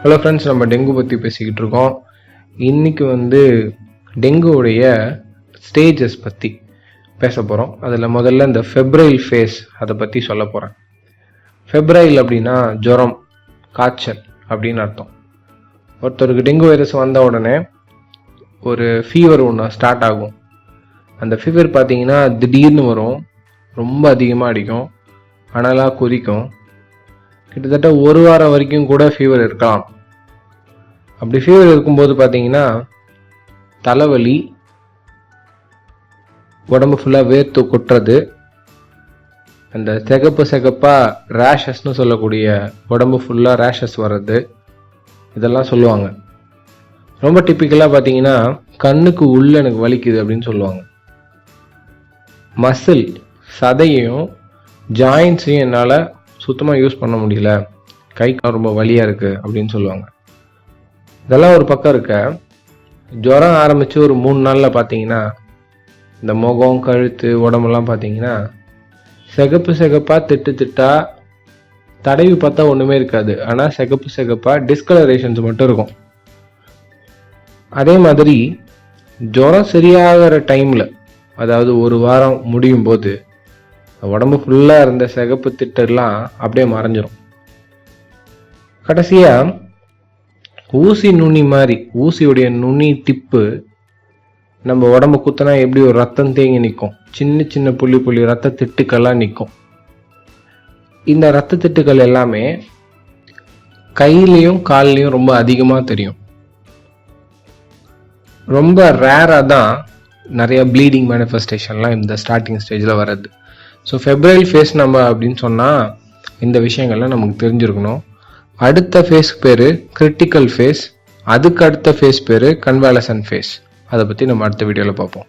Hello friends, நம்ம dengue பற்றி பேசிக்கிட்டு இருக்கோம். இன்றைக்கி டெங்குவுடைய ஸ்டேஜஸ் பற்றி பேச போகிறோம். அதில் முதல்ல இந்த ஃபெப்ரைல் ஃபேஸ் அதை பற்றி சொல்ல போகிறேன். ஃபெப்ரைல் அப்படின்னா ஜுரம், காய்ச்சல் அப்படின்னு அர்த்தம். ஒருத்தருக்கு டெங்கு வைரஸ் வந்த உடனே ஒரு ஃபீவர் ஒன்று ஸ்டார்ட் ஆகும். அந்த ஃபீவர் பார்த்தீங்கன்னா திடீர்னு வரும், ரொம்ப அதிகமாக அடிக்கும், அனலாக கொதிக்கும். கிட்டத்தட்ட ஒரு வாரம் வரைக்கும் கூட ஃபீவர் இருக்கலாம். அப்படி ஃபீவர் இருக்கும்போது பார்த்தீங்கன்னா தலைவலி, உடம்பு ஃபுல்லாக வேர்த்து கொட்டுறது, அந்த சிகப்பாக ரேஷஸ்ன்னு சொல்லக்கூடிய உடம்பு ஃபுல்லாக ரேஷஸ் வர்றது, இதெல்லாம் சொல்லுவாங்க. ரொம்ப டிப்பிக்கலாக பார்த்தீங்கன்னா கண்ணுக்கு உள்ள எனக்கு வலிக்குது அப்படின்னு சொல்லுவாங்க. மசில், சதையையும் ஜாயின்ஸையும் என்னால் சுத்தமாக யூஸ் பண்ண முடியல, கை ரொம்ப வலியாக இருக்குது அப்படின்னு சொல்லுவாங்க. இதெல்லாம் ஒரு பக்கம் இருக்க, ஜுரம் ஆரம்பித்து ஒரு 3 நாளில் பார்த்தீங்கன்னா இந்த முகம், கழுத்து, உடம்பெல்லாம் பார்த்தீங்கன்னா சிகப்பாக திட்டா தடவி பார்த்தா ஒன்றுமே இருக்காது. ஆனால் சிகப்பாக டிஸ்கலரேஷன்ஸ் மட்டும் இருக்கும். அதே மாதிரி ஜுரம் சரியாகிற டைமில், அதாவது ஒரு வாரம் முடியும் போது உடம்பு ஃபுல்லாக இருந்த சிகப்பு திட்டெல்லாம் அப்படியே மறைஞ்சிரும். கடைசியாக ஊசி நுனி மாதிரி, ஊசியுடைய நுனி டிப்பு நம்ம உடம்பு குத்தினா எப்படி ஒரு ரத்தம் தேங்கி நிற்கும், சின்ன சின்ன புள்ளி ரத்த திட்டுக்கள்லாம் நிற்கும். இந்த ரத்த திட்டுக்கள் எல்லாமே கையிலையும் கால்லையும் ரொம்ப அதிகமாக தெரியும். ரொம்ப ரேராக தான் நிறைய ப்ளீடிங் மேனிஃபெஸ்டேஷன்லாம் இந்த ஸ்டார்டிங் ஸ்டேஜில் வர்றது. ஸோ ஃபெப்ரைல் ஃபேஸ் நம்ம அப்படின்னு சொன்னால் இந்த விஷயங்கள்லாம் நமக்கு தெரிஞ்சிருக்கணும். அடுத்த ஃபேஸ் பேர் கிரிட்டிக்கல் ஃபேஸ், அதுக்கு அடுத்த ஃபேஸ் பேர் கன்வாலசன்ட் ஃபேஸ். அதை பற்றி நம்ம அடுத்த வீடியோவில் பார்ப்போம்.